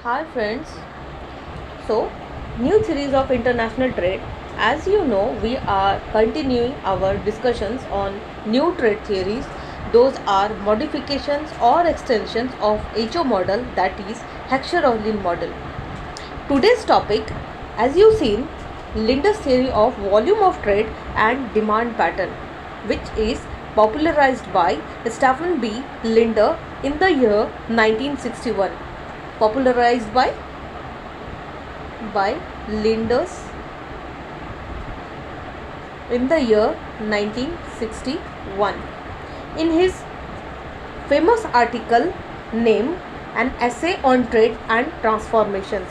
Hi friends. So, new series of international trade. As you know, we are continuing our discussions on new trade theories. Those are modifications or extensions of HO model, that is Heckscher-Ohlin model. Today's topic, as you've seen, Linde's theory of volume of trade and demand pattern, which is popularized by Stephen B. Linde in the year 1961. Popularized by Linde's in the year 1961. In his famous article named An Essay on Trade and Transformations.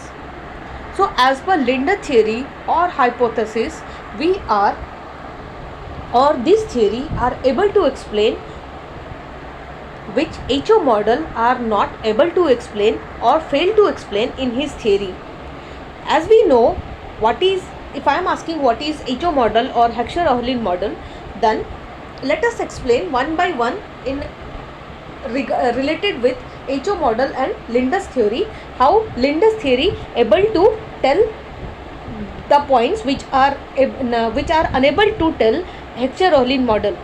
So, as per Linde theory or hypothesis, we are or this theory are able to explain which HO model are not able to explain or fail to explain in his theory. As we know, if I am asking what is HO model or Heckscher-Ohlin model, then let us explain one by one in related with HO model and Linde's theory, how Linde's theory able to tell the points which are unable to tell Heckscher-Ohlin model.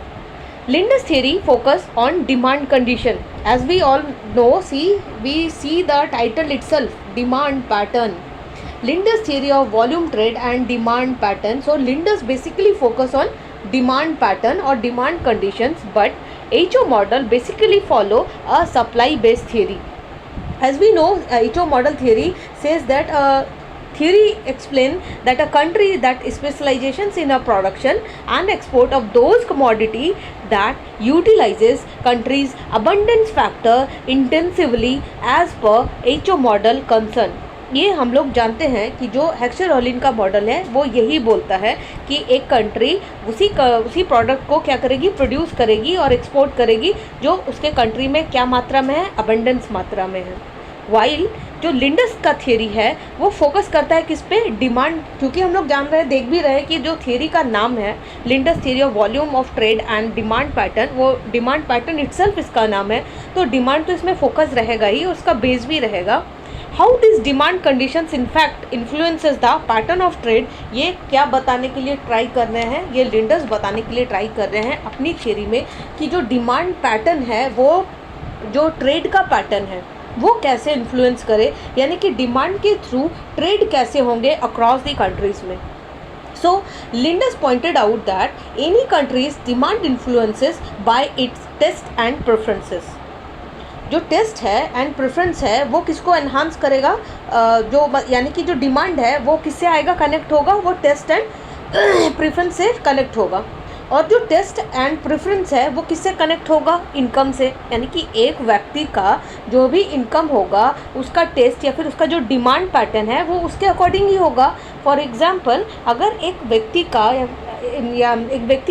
Linde's theory focus on demand condition. As we all know, we see the title itself, demand pattern. Linde's theory of volume trade and demand pattern. So Linde's basically focus on demand pattern or demand conditions, but HO model basically follow a supply based theory. As we know, HO model theory says that theory explain that a country that specializes in a production and export of those commodity that utilizes country's abundance factor intensively as per HO model concern. ये हम लोग जानते हैं कि जो हेक्सर-ओह्लिन का model है वो यही बोलता है कि एक कंट्री उसी प्रोडक्ट को क्या करेगी, प्रोड्यूस करेगी और एक्सपोर्ट करेगी जो उसके कंट्री में क्या मात्रा में है, अबंडेंस मात्रा में है. वाइल जो लिंडस का थियरी है वो फोकस करता है किस पे, डिमांड. क्योंकि हम लोग जान रहे हैं, देख भी रहे हैं कि जो थियरी का नाम है Linder's theory of volume of trade and demand pattern, वो डिमांड पैटर्न इटसेल्फ इसका नाम है. तो डिमांड तो इसमें फोकस रहेगा ही, उसका बेस भी रहेगा. How this demand conditions in fact influences the pattern of trade, ये क्या बताने के लिए ट्राई कर रहे हैं, ये लिंडस बताने के लिए ट्राई कर रहे हैं अपनी थियरी में कि जो डिमांड पैटर्न है वो जो ट्रेड का पैटर्न है वो कैसे इन्फ्लुएंस करे, यानी कि डिमांड के थ्रू ट्रेड कैसे होंगे अक्रॉस द कंट्रीज़ में. So Lindes pointed out that any country's demand influences by its taste and preferences. जो टेस्ट है एंड प्रेफरेंस है वो किसको एनहांस करेगा, जो यानी कि जो डिमांड है वो किससे आएगा, कनेक्ट होगा, वो टेस्ट एंड प्रेफरेंस से कनेक्ट होगा. और जो टेस्ट एंड प्रेफरेंस है वो किससे कनेक्ट होगा, इनकम से. यानी कि एक व्यक्ति का जो भी इनकम होगा उसका टेस्ट या फिर उसका जो डिमांड पैटर्न है वो उसके अकॉर्डिंग ही होगा. फॉर एग्जांपल, अगर एक व्यक्ति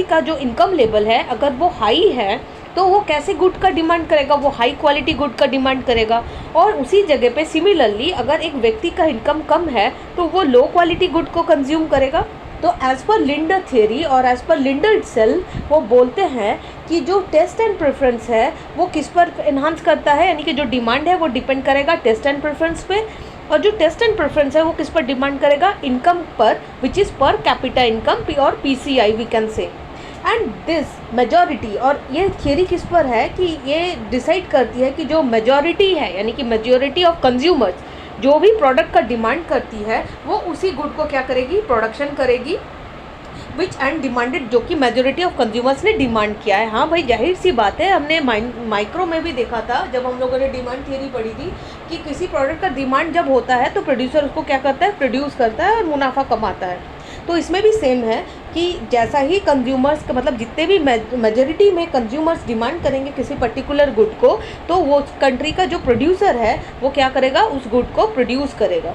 का जो इनकम लेवल है अगर वो हाई है तो वो कैसे गुड का डिमांड करेगा, वो हाई क्वालिटी गुड का डिमांड करेगा. और उसी जगह पे सिमिलरली अगर एक व्यक्ति का इनकम कम है तो वो लो क्वालिटी गुड को कंज्यूम करेगा. तो एज़ पर लिंडर थियरी और एज़ पर लिंडर इटसेल्फ वो बोलते हैं कि जो टेस्ट एंड प्रेफरेंस है वो किस पर इन्हांस करता है, यानी कि जो डिमांड है वो डिपेंड करेगा टेस्ट एंड प्रेफरेंस पे, और जो टेस्ट एंड प्रेफरेंस है वो किस पर डिमांड करेगा, इनकम पर, which is per capita income और PCI we can say. And this majority, और ये थियरी किस पर है कि ये डिसाइड करती है कि जो मेजॉरिटी है यानी कि मेजॉरिटी ऑफ कंज्यूमर्स जो भी प्रोडक्ट का डिमांड करती है वो उसी गुड को क्या करेगी, प्रोडक्शन करेगी, विच एंड डिमांडेड, जो कि मेजॉरिटी ऑफ कंज्यूमर्स ने डिमांड किया है. हाँ भाई, जाहिर सी बात है, हमने माइक्रो में भी देखा था जब हम लोगों ने डिमांड थियरी पढ़ी थी कि किसी प्रोडक्ट का डिमांड जब होता है तो प्रोड्यूसर उसको क्या करता है, प्रोड्यूस करता है और मुनाफा कमाता है. तो इसमें भी सेम है कि जैसा ही कंज्यूमर्स का मतलब जितने भी मेजॉरिटी में कंज्यूमर्स डिमांड करेंगे किसी पर्टिकुलर गुड को, तो वो कंट्री का जो प्रोड्यूसर है वो क्या करेगा, उस गुड को प्रोड्यूस करेगा.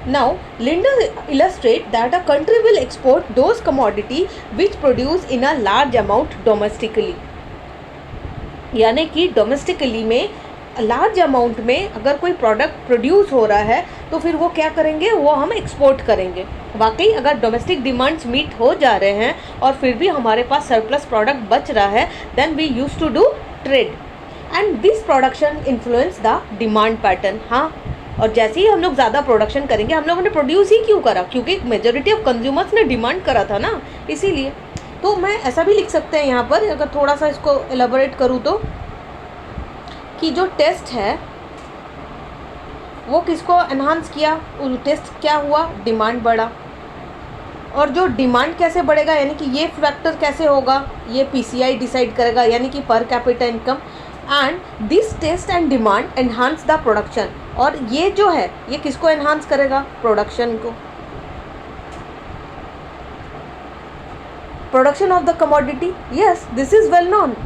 Now, Linde illustrate that a country will export those commodity which produce in a large amount domestically. यानी कि डोमेस्टिकली में लार्ज अमाउंट में अगर कोई प्रोडक्ट प्रोड्यूस हो रहा है तो फिर वो क्या करेंगे, वो हम एक्सपोर्ट करेंगे. वाकई अगर डोमेस्टिक डिमांड्स मीट हो जा रहे हैं और फिर भी हमारे पास सरप्लस प्रोडक्ट बच रहा है, then we use to do trade and this production influence the demand pattern. हाँ, और जैसे ही हम लोग ज़्यादा प्रोडक्शन करेंगे, हम लोगों ने प्रोड्यूस ही क्यों करा, क्योंकि मेजॉरिटी ऑफ कंज्यूमर्स ने डिमांड करा था ना, इसीलिए। तो मैं ऐसा भी लिख सकते हैं यहाँ पर, अगर थोड़ा सा इसको एलाबोरेट करूँ तो, कि जो टेस्ट है वो किसको एनहांस किया, टेस्ट क्या हुआ, डिमांड बढ़ा। और जो डिमांड कैसे बढ़ेगा, यानी कि ये फैक्टर कैसे होगा, ये पीसीआई डिसाइड करेगा, यानी कि per capita income. And this taste and demand enhance the production, और ये जो है ये किसको एनहांस करेगा, प्रोडक्शन को। Production of the commodity, yes this is well known.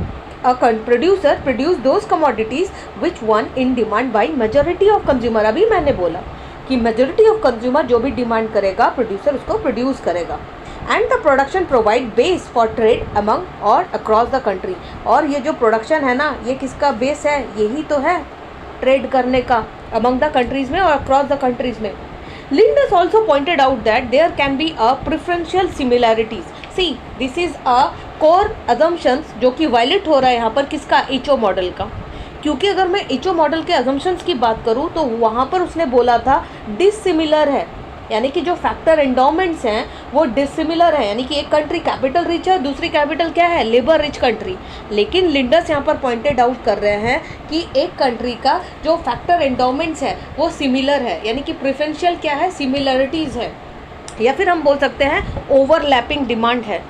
A producer produce those commodities which won in demand by majority of consumer। अभी मैंने बोला कि majority of consumer जो भी डिमांड करेगा, प्रोड्यूसर उसको प्रोड्यूस करेगा। And the production provide base for trade among और अक्रॉस द कंट्री। और ये जो प्रोडक्शन है ना, ये किसका बेस है, यही तो है ट्रेड करने का अमंग द कंट्रीज में और अक्रॉस द कंट्रीज में। Linders also pointed out that there can be a preferential similarities। See, this is a core assumptions जो कि वायलेट हो रहा है यहाँ पर किसका, एचओ मॉडल का। क्योंकि अगर मैं एचओ मॉडल के assumptions की बात करूँ तो वहाँ पर उसने बोला था डिसिमिलर है, यानी कि जो फैक्टर एंडोमेंट्स हैं वो डिसिमिलर है, यानी कि एक कंट्री कैपिटल रिच है, दूसरी कैपिटल क्या है, लेबर रिच कंट्री। लेकिन लिंडर्स यहाँ पर पॉइंटेड आउट कर रहे हैं कि एक कंट्री का जो फैक्टर एंडोमेंट्स है वो सिमिलर है, यानी कि प्रेफरेंशियल क्या है, सिमिलरिटीज़ है, या फिर हम बोल सकते हैं ओवरलैपिंग डिमांड है,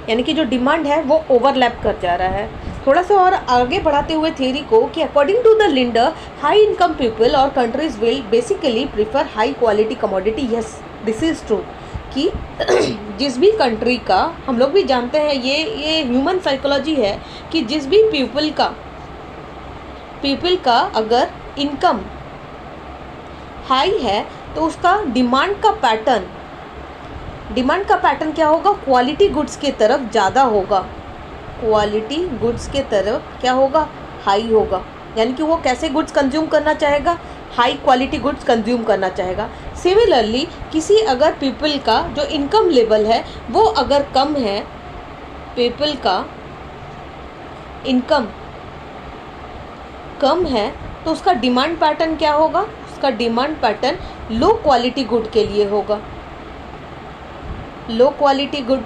यानी कि जो डिमांड है वो ओवरलैप कर जा रहा है। थोड़ा सा और आगे बढ़ाते हुए थ्योरी को, कि according to the Linder high income people और countries will basically prefer high quality commodity. Yes this is true, कि जिस भी कंट्री का, हम लोग भी जानते हैं ये ह्यूमन साइकोलॉजी है, कि जिस भी पीपल का अगर इनकम हाई है तो उसका डिमांड का पैटर्न क्या होगा, क्वालिटी गुड्स के तरफ ज़्यादा होगा, क्वालिटी गुड्स के तरफ क्या होगा, हाई होगा। यानी कि वो कैसे गुड्स कंज्यूम करना चाहेगा, हाई क्वालिटी गुड्स कंज्यूम करना चाहेगा। सिमिलरली किसी अगर पीपल का जो इनकम लेवल है वो अगर कम है, पीपल का इनकम कम है तो उसका डिमांड पैटर्न क्या होगा, उसका डिमांड पैटर्न लो क्वालिटी गुड के लिए होगा, लो क्वालिटी गुड।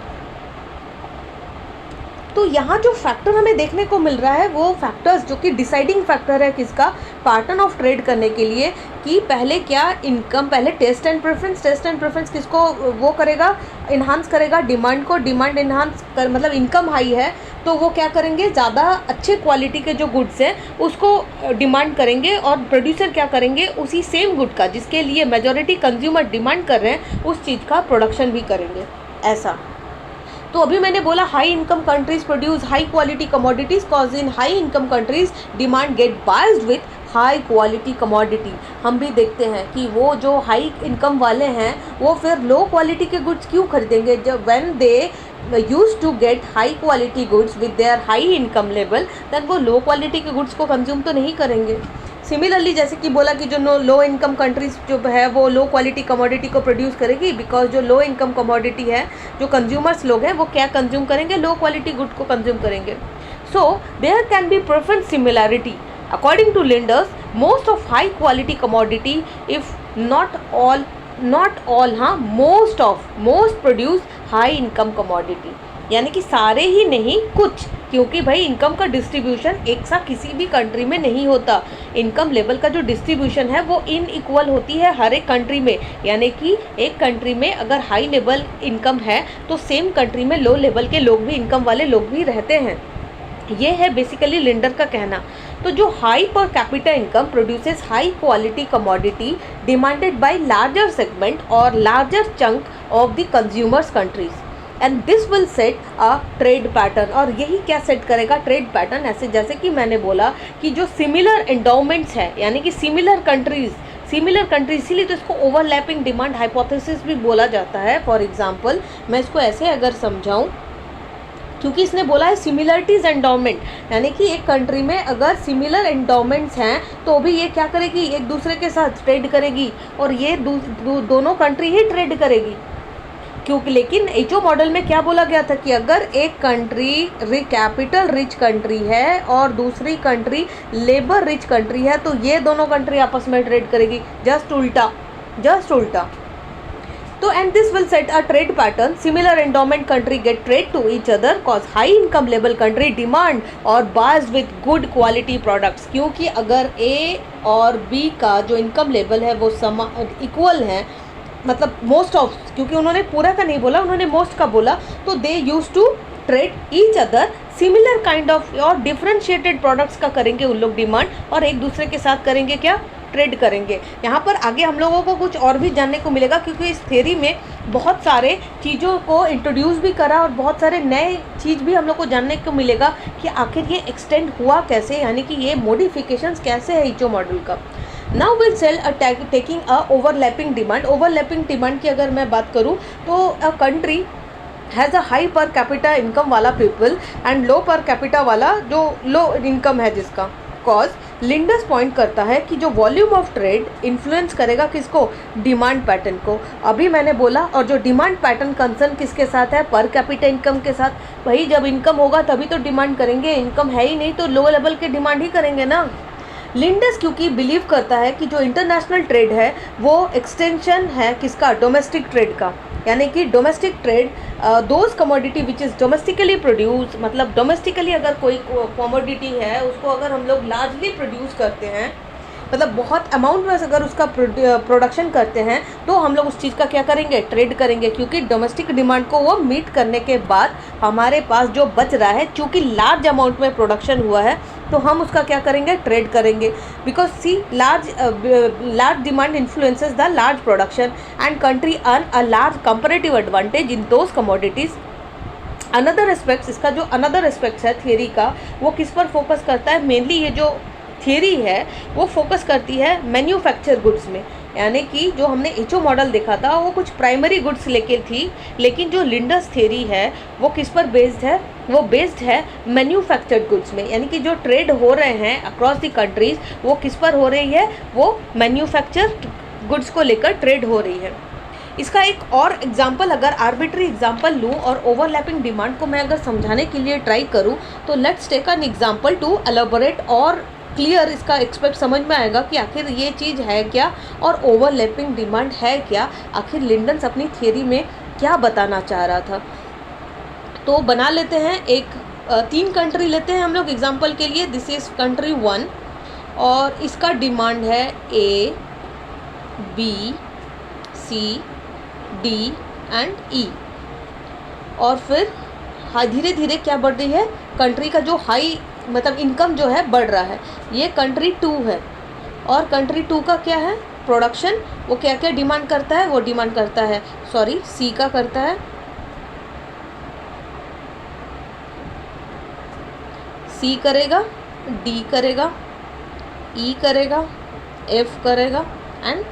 तो यहाँ जो फैक्टर हमें देखने को मिल रहा है वो फैक्टर्स जो कि डिसाइडिंग फैक्टर है किसका, पैटर्न ऑफ ट्रेड करने के लिए, कि पहले क्या इनकम, पहले टेस्ट एंड प्रेफरेंस किसको वो करेगा, इन्हांस करेगा डिमांड को। डिमांड इन्हांस कर मतलब इनकम हाई है तो वो क्या करेंगे, ज़्यादा अच्छे क्वालिटी के जो गुड्स हैं उसको डिमांड करेंगे, और प्रोड्यूसर क्या करेंगे, उसी सेम गुड का जिसके लिए मेजॉरिटी कंज्यूमर डिमांड कर रहे हैं उस चीज़ का प्रोडक्शन भी करेंगे, ऐसा। तो अभी मैंने बोला high income countries produce high quality commodities, cause in high income countries demand get biased with high quality commodity. हम भी देखते हैं कि वो जो हाई इनकम वाले हैं वो फिर लो क्वालिटी के गुड्स क्यों खरीदेंगे, जब when they use to get high quality goods with their high income level, then वो लो क्वालिटी के गुड्स को कंज्यूम तो नहीं करेंगे। सिमिलरली जैसे कि बोला कि जो लो इनकम कंट्रीज जो है वो लो क्वालिटी कमोडिटी को प्रोड्यूस करेगी, बिकॉज जो लो इनकम कमोडिटी है, जो कंज्यूमर्स लोग हैं वो क्या कंज्यूम करेंगे, लो क्वालिटी गुड को कंज्यूम करेंगे। So there can be preference similarity according to Linder's most of high quality commodity, if not all most produce high income commodity, यानी कि सारे ही नहीं, कुछ, क्योंकि भाई इनकम का डिस्ट्रीब्यूशन एक सा किसी भी कंट्री में नहीं होता। इनकम लेवल का जो डिस्ट्रीब्यूशन है वो इनइक्वल होती है हर एक कंट्री में, यानी कि एक कंट्री में अगर हाई लेवल इनकम है तो सेम कंट्री में लो लेवल के लोग भी, इनकम वाले लोग भी रहते हैं। ये है बेसिकली लिंडर का कहना। तो जो high per capita income produces high quality commodity demanded by larger segment और larger chunk of the consumers countries, and this will set a trade pattern. और यही क्या सेट करेगा, ट्रेड पैटर्न। ऐसे जैसे कि मैंने बोला कि जो सिमिलर एंडोमेंट्स है, यानी कि सिमिलर कंट्रीज, इसीलिए तो इसको ओवरलैपिंग डिमांड हाइपोथेसिस भी बोला जाता है। फॉर एग्जांपल मैं इसको ऐसे अगर समझाऊं, क्योंकि इसने बोला है सिमिलरिटीज़ एंडोमेंट, यानी कि एक कंट्री में अगर सिमिलर एंडोमेंट्स हैं तो भी ये क्या करेगी, एक दूसरे के साथ ट्रेड करेगी, और ये दोनों कंट्री ही ट्रेड करेगी, क्योंकि लेकिन एचओ मॉडल में क्या बोला गया था कि अगर एक कंट्री कैपिटल रिच कंट्री है और दूसरी कंट्री लेबर रिच कंट्री है तो ये दोनों कंट्री आपस में ट्रेड करेगी, जस्ट उल्टा। तो and this will set a trade pattern. Similar endowment country get trade to each other cause high income level country demand और biased with good quality products. क्योंकि अगर A और B का जो इनकम लेवल है वो इक्वल है, मतलब मोस्ट ऑफ, क्योंकि उन्होंने पूरा का नहीं बोला, उन्होंने मोस्ट का बोला, तो they use to trade each other similar kind of और डिफ्रेंशिएटेड प्रोडक्ट्स का करेंगे उन लोग डिमांड, और एक दूसरे के साथ करेंगे क्या, ट्रेड करेंगे। यहाँ पर आगे हम लोगों को कुछ और भी जानने को मिलेगा, क्योंकि इस थ्योरी में बहुत सारे चीज़ों को इंट्रोड्यूस भी करा और बहुत सारे नए चीज़ भी हम लोग को जानने को मिलेगा कि आखिर ये एक्सटेंड हुआ कैसे, यानी कि ये मॉडिफिकेशंस कैसे है ईचओ मॉडल का। Now will sell taking a overlapping demand. Overlapping demand की अगर मैं बात करूँ तो a country has a high per capita income वाला people and low per capita वाला जो लो इनकम है जिसका, कॉज लिंडस पॉइंट करता है कि जो वॉल्यूम ऑफ ट्रेड इन्फ्लुएंस करेगा किसको, डिमांड पैटर्न को। अभी मैंने बोला, और जो डिमांड पैटर्न कंसर्न किसके साथ है, पर कैपिटा इनकम के साथ। भाई जब इनकम होगा तभी तो डिमांड करेंगे, इनकम है ही नहीं तो लो लेवल के डिमांड ही करेंगे ना। लिंडस क्योंकि बिलीव करता है कि जो इंटरनेशनल ट्रेड है वो एक्सटेंशन है किसका, डोमेस्टिक ट्रेड का, यानी कि domestic trade those commodity which is domestically produce, मतलब डोमेस्टिकली अगर कोई कमोडिटी है उसको अगर हम लोग लार्जली प्रोड्यूस करते हैं, मतलब बहुत अमाउंट में अगर उसका प्रोडक्शन करते हैं तो हम लोग उस चीज़ का क्या करेंगे, ट्रेड करेंगे, क्योंकि डोमेस्टिक डिमांड को वो मीट करने के बाद हमारे पास जो बच रहा है, चूँकि लार्ज अमाउंट में प्रोडक्शन हुआ है तो हम उसका क्या करेंगे, ट्रेड करेंगे। Because see large demand influences the large production and country earn a large comparative advantage in those commodities. Another aspects, इसका जो अनदर एस्पेक्ट्स है थियरी का, वो किस पर फोकस करता है, मेनली ये जो थियरी है वो फोकस करती है मैन्युफैक्चर गुड्स में, यानी कि जो हमने एचओ मॉडल देखा था वो कुछ प्राइमरी गुड्स लेके थी, लेकिन जो लिंडस थियरी है वो किस पर बेस्ड है, वो बेस्ड है मैन्युफैक्चर्ड गुड्स में, यानी कि जो ट्रेड हो रहे हैं अक्रॉस द कंट्रीज़ वो किस पर हो रही है, वो मैन्युफैक्चर्ड गुड्स को लेकर ट्रेड हो रही है। इसका एक और एग्जांपल, अगर आर्बिट्री एग्जांपल लूँ और ओवरलैपिंग डिमांड को मैं अगर समझाने के लिए ट्राई करूँ तो let's take an example to elaborate और क्लियर इसका एक्सपेक्ट समझ में आएगा कि आखिर ये चीज़ है क्या और ओवरलैपिंग डिमांड है क्या, आखिर लिंडन्स अपनी थियरी में क्या बताना चाह रहा था। तो बना लेते हैं एक 3 कंट्री लेते हैं हम लोग एग्जांपल के लिए। दिस इज़ कंट्री 1 और इसका डिमांड है A, B, C, D and E, और फिर हाँ धीरे धीरे क्या बढ़ रही है, कंट्री का जो हाई मतलब इनकम जो है बढ़ रहा है। ये कंट्री 2 है और कंट्री 2 का क्या है, प्रोडक्शन, वो क्या क्या डिमांड करता है, वो डिमांड करता है, सॉरी C का करता है, C करेगा, D करेगा, E करेगा, F करेगा एंड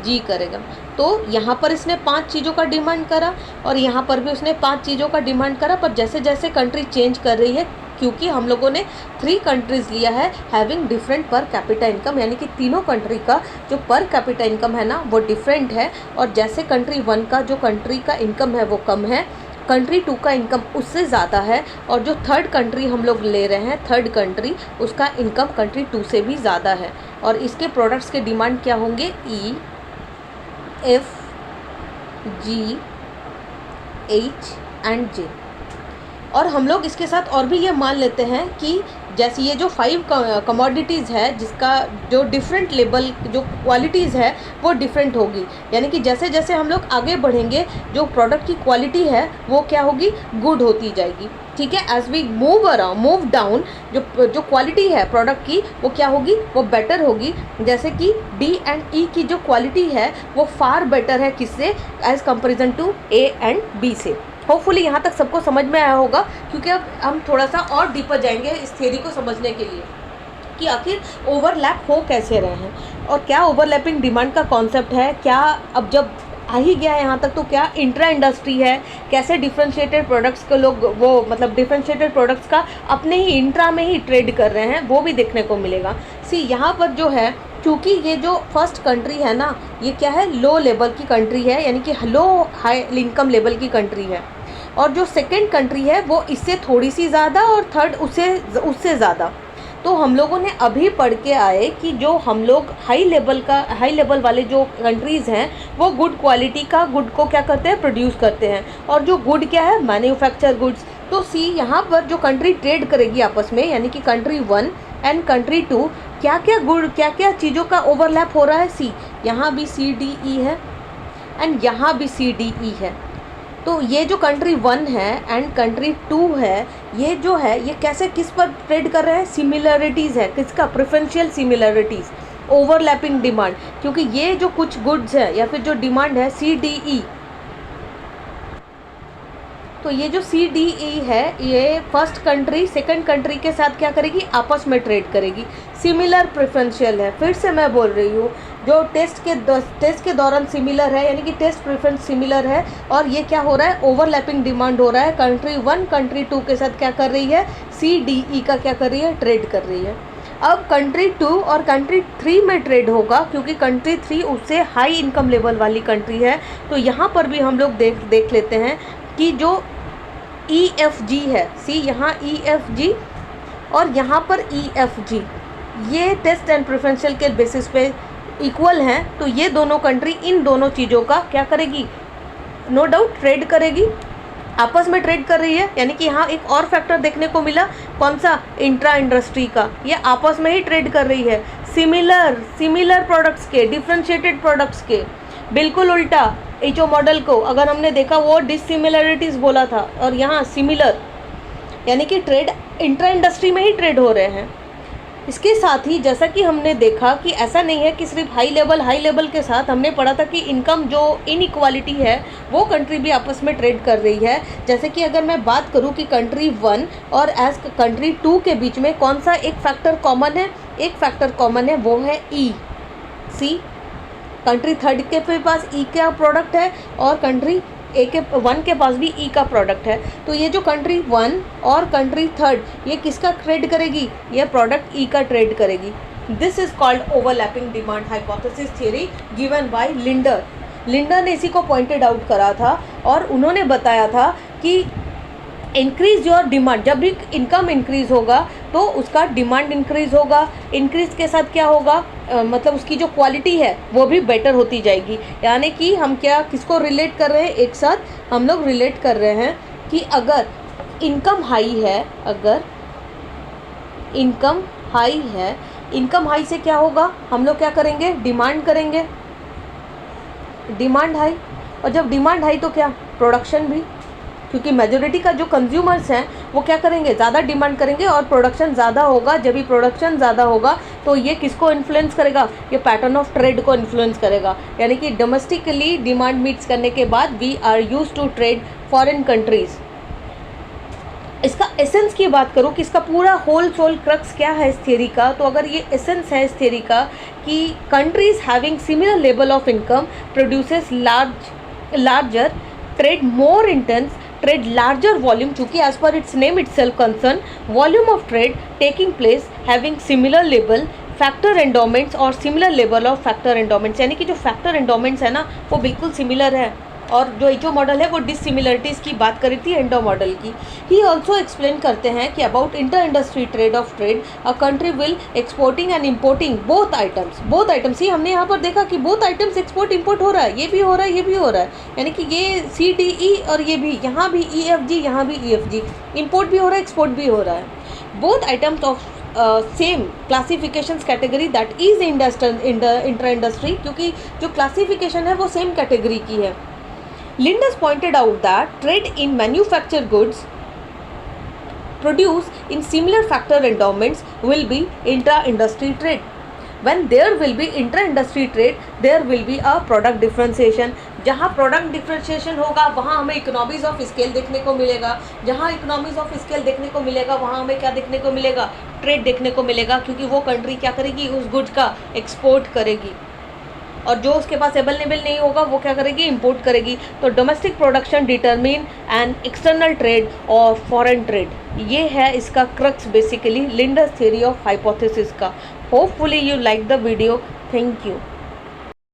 G करेगा। तो यहाँ पर इसने 5 चीज़ों का डिमांड करा और यहाँ पर भी उसने 5 चीज़ों का डिमांड करा, पर जैसे जैसे कंट्री चेंज कर रही है, क्योंकि हम लोगों ने 3 कंट्रीज़ लिया है हैविंग डिफरेंट पर कैपिटा इनकम, यानी कि तीनों कंट्री का जो पर कैपिटा इनकम है ना वो डिफरेंट है, और जैसे कंट्री 1 का जो कंट्री का इनकम है वो कम है, कंट्री 2 का इनकम उससे ज़्यादा है, और जो थर्ड कंट्री हम लोग ले रहे हैं, थर्ड कंट्री, उसका इनकम कंट्री 2 से भी ज़्यादा है, और इसके प्रोडक्ट्स के डिमांड क्या होंगे, E, F, G, H and J। और हम लोग इसके साथ और भी ये मान लेते हैं कि जैसे ये जो 5 कमोडिटीज़ है जिसका जो डिफरेंट लेवल जो क्वालिटीज़ है वो डिफरेंट होगी, यानी कि जैसे जैसे हम लोग आगे बढ़ेंगे जो प्रोडक्ट की क्वालिटी है वो क्या होगी, गुड होती जाएगी, ठीक है। एज वी मूव डाउन जो क्वालिटी है प्रोडक्ट की वो क्या होगी, वो बेटर होगी, जैसे कि D एंड E की जो क्वालिटी है वो फार बेटर है किससे, as comparison to A and B से। होपफुली यहाँ तक सबको समझ में आया होगा, क्योंकि अब हम थोड़ा सा और डीपर जाएंगे इस थ्योरी को समझने के लिए कि आखिर ओवरलैप हो कैसे रहे हैं और क्या ओवरलैपिंग डिमांड का कॉन्सेप्ट है, क्या अब जब आ ही गया है यहाँ तक तो क्या इंट्रा इंडस्ट्री है, कैसे डिफ्रेंशिएटेड प्रोडक्ट्स को लोग वो मतलब डिफ्रेंशिएटेड प्रोडक्ट्स का अपने ही इंट्रा में ही ट्रेड कर रहे हैं, वो भी देखने को मिलेगा। सी यहाँ पर जो है क्योंकि ये जो फर्स्ट कंट्री है ना, ये क्या है, लो लेवल की कंट्री है, यानी कि लो हाई इनकम लेवल की कंट्री है। और जो सेकंड कंट्री है वो इससे थोड़ी सी ज़्यादा, और थर्ड उससे ज़्यादा। तो हम लोगों ने अभी पढ़ के आए कि जो हम लोग हाई लेवल वाले जो कंट्रीज़ हैं वो गुड क्वालिटी का गुड को क्या करते हैं, प्रोड्यूस करते हैं। और जो गुड क्या है, मैन्युफैक्चर गुड्स। तो सी यहाँ पर जो कंट्री ट्रेड करेगी आपस में, यानी कि कंट्री 1 एंड कंट्री 2, क्या क्या गुड, क्या क्या चीज़ों का ओवरलैप हो रहा है। सी यहाँ भी CDE है एंड यहाँ भी CDE है। तो ये जो कंट्री 1 है एंड कंट्री 2 है, ये जो है ये कैसे किस पर ट्रेड कर रहे हैं, सिमिलरिटीज़ है। किसका, प्रेफरेंशियल सिमिलरिटीज़, ओवरलैपिंग डिमांड। क्योंकि ये जो कुछ गुड्स है या फिर जो डिमांड है CDE, तो ये जो CDE है ये फर्स्ट कंट्री सेकंड कंट्री के साथ क्या करेगी, आपस में ट्रेड करेगी। सिमिलर प्रेफरेंशियल है, फिर से मैं बोल रही हूँ, जो टेस्ट के दौरान सिमिलर है, यानी कि टेस्ट प्रेफरेंस सिमिलर है। और ये क्या हो रहा है, ओवरलैपिंग डिमांड हो रहा है। कंट्री 1 कंट्री 2 के साथ क्या कर रही है, CDE का क्या कर रही है, ट्रेड कर रही है। अब कंट्री 2 और कंट्री 3 में ट्रेड होगा, क्योंकि कंट्री 3 उससे हाई इनकम लेवल वाली कंट्री है। तो यहाँ पर भी हम लोग देख लेते हैं कि जो EFG है, सी यहाँ EFG और यहाँ पर EFG, ये टेस्ट एंड प्रेफरेंशियल के बेसिस पे इक्वल हैं। तो ये दोनों कंट्री इन दोनों चीज़ों का क्या करेगी, नो डाउट ट्रेड करेगी, आपस में ट्रेड कर रही है। यानी कि यहाँ एक और फैक्टर देखने को मिला, कौन सा, इंट्रा इंडस्ट्री का, ये आपस में ही ट्रेड कर रही है। सिमिलर प्रोडक्ट्स के, डिफ्रेंशिएटेड प्रोडक्ट्स के। बिल्कुल उल्टा इचो मॉडल को अगर हमने देखा वो डिसिमिलरिटीज़ बोला था, और यहाँ सिमिलर, यानी कि ट्रेड इंट्रा इंडस्ट्री में ही ट्रेड हो रहे हैं। इसके साथ ही जैसा कि हमने देखा कि ऐसा नहीं है कि सिर्फ हाई लेवल के साथ, हमने पढ़ा था कि इनकम जो इनइक्वालिटी है वो कंट्री भी आपस में ट्रेड कर रही है। जैसे कि अगर मैं बात करूं कि कंट्री 1 और कंट्री 2 के बीच में कौन सा एक फैक्टर कॉमन है, एक फैक्टर कॉमन है, वो है E। सी कंट्री 3 के पास E का प्रोडक्ट है और कंट्री 1 के पास भी E का प्रोडक्ट है। तो ये जो कंट्री 1 और कंट्री 3 ये किसका ट्रेड करेगी, ये प्रोडक्ट E का ट्रेड करेगी। This is called overlapping demand hypothesis theory given by Lindner. Lindner ने इसी को पॉइंटेड आउट करा था और उन्होंने बताया था कि इंक्रीज योर डिमांड, जब भी इनकम इंक्रीज होगा तो उसका डिमांड इंक्रीज होगा। इंक्रीज के साथ क्या होगा, मतलब उसकी जो क्वालिटी है वो भी बेटर होती जाएगी। यानी कि हम क्या किसको रिलेट कर रहे हैं, एक साथ हम लोग रिलेट कर रहे हैं कि अगर इनकम हाई है, अगर इनकम हाई है, इनकम हाई से क्या होगा, हम लोग क्या करेंगे, डिमांड करेंगे, डिमांड हाई। और जब डिमांड हाई तो क्या, प्रोडक्शन भी, क्योंकि मेजोरिटी का जो कंज्यूमर्स हैं वो क्या करेंगे, ज़्यादा डिमांड करेंगे और प्रोडक्शन ज़्यादा होगा। जब भी प्रोडक्शन ज़्यादा होगा तो ये किसको इन्फ्लुएंस करेगा, ये पैटर्न ऑफ ट्रेड को इन्फ्लुएंस करेगा। यानी कि डोमेस्टिकली डिमांड मीट्स करने के बाद we are use to trade foreign countries. इसका एसेंस की बात करूँ कि इसका पूरा होल सोल क्रक्स क्या है इस थियरी का, तो अगर ये एसेंस है इस थियरी का कि countries having similar level of income produces larger trade more intense trade larger volume, चूँकि as per its name itself concern volume of trade taking place having similar level factor endowments और similar level of factor endowments. यानी कि जो factor endowments है ना वो बिल्कुल similar है, और जो इचो मॉडल है वो डिससिमिलरिटीज़ की बात करी थी एंडो मॉडल की। ही ऑल्सो एक्सप्लेन करते हैं कि about inter industry trade of trade a country will exporting and importing both items ही हमने यहाँ पर देखा कि बोथ आइटम्स एक्सपोर्ट इम्पोर्ट हो रहा है, ये भी हो रहा है, ये भी हो रहा है। यानी कि ये CDE और ये भी, यहाँ भी EFG, यहाँ भी EFG, इम्पोर्ट भी हो रहा है, एक्सपोर्ट भी हो रहा है। Both items of same classifications category that is inter industry, क्योंकि जो क्लासिफिकेशन है वो सेम कैटेगरी की है। Linders pointed out that trade in manufactured goods produced in similar factor endowments will be intra-industry trade. When there will be intra-industry trade, there will be a product differentiation. जहाँ product differentiation होगा वहाँ हमें economies of scale देखने को मिलेगा। जहाँ economies of scale देखने को मिलेगा वहाँ हमें क्या देखने को मिलेगा, ट्रेड देखने को मिलेगा, क्योंकि वो कंट्री क्या करेगी, उस गुड्स का एक्सपोर्ट करेगी। और जो उसके पास अवेलेबल नहीं होगा वो क्या करेगी, इंपोर्ट करेगी। तो domestic production determine and external trade और फॉरेन ट्रेड, ये है इसका crux basically Linder's theory of hypothesis का। Hopefully you like the video. Thank you.